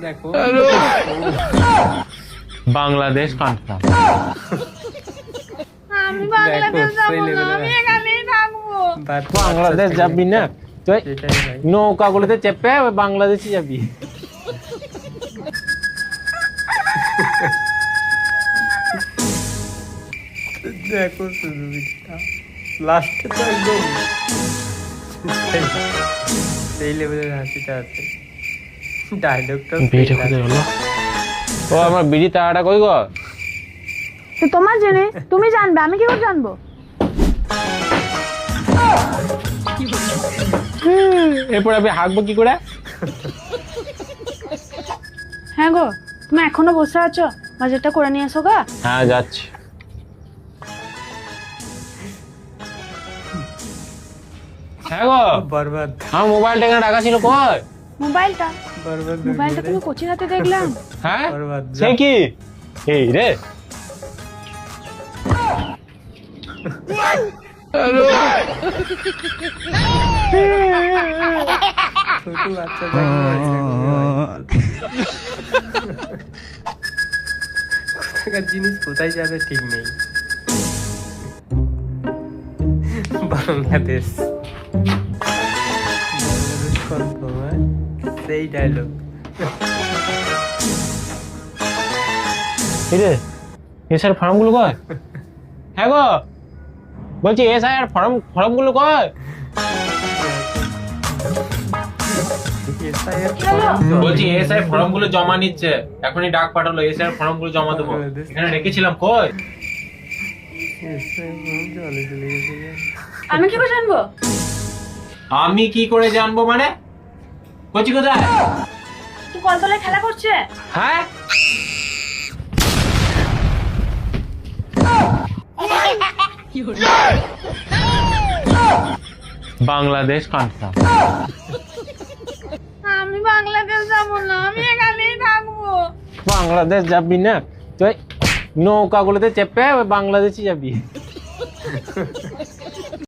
দেখো বাংলাদেশ কনফার্ম। আমি বাংলাদেশ যাবো না, আমি এখানেই থাকবো। বাংলাদেশ যাবি না তুই? সেটাই ভাই। নৌকাগুলোতে চেপে ওই বাংলাদেশে যাবি। দেখো সুযোগটা লাস্টে তো একদম সেই লেভেলের হাসিটা আছে। ডায়লগটা বিড়িটা কোথায় হলো? ও আমার বিড়ি তাড়াটা কই গো? তো তোমার জেনে তুমি জানবে, আমি কি করে জানবো? এরপর আমি হাঁকবো কি করে? হ্যাঁ গো, তুমি এখনো বসে আছো, বাজারটা করে নিয়ে এসো গা। হ্যাঁ যাচ্ছি। হ্যাঁ গো, বরবাদ আমার মোবাইলটা এখানে রাখা ছিল কই? মোবাইলটা বরবাদ মোবাইলটা তুমি কোচির হাতে দেখলাম। হ্যাঁ বরবাদ সে কি? এই রে ছোট বাচ্চা কোথাকার জিনিস কোথায় যাবে ঠিক নেই। বাংলাদেশ confirm, হ্যাঁ? সেই ডায়লগ। এই রে এসআর ফর্মগুলো কই? হ্যাঁ গো বলছি এসআর ফর্মগুলো কই? বলছি এসআই ফর্মগুলো জমা নিচ্ছে, এখনই ডাক পাঠালো, এসআই ফর্মগুলো জমা দেবো, এখানে রেখেছিলাম কই? জলে চলে গেছে। আমি কি করে জানবো? আমি কি করে জানবো মানে? কচি কোথায়? তুই কলতলায় খেলা করছে। হ্যাঁ বাংলাদেশ কনফার্ম। আমি বাংলাদেশ যাবো না, আমি এখানেই থাকবো। বাংলাদেশ যাবি না তুই? নৌকাগুলোতে চেপে ওই বাংলাদেশে যাবি।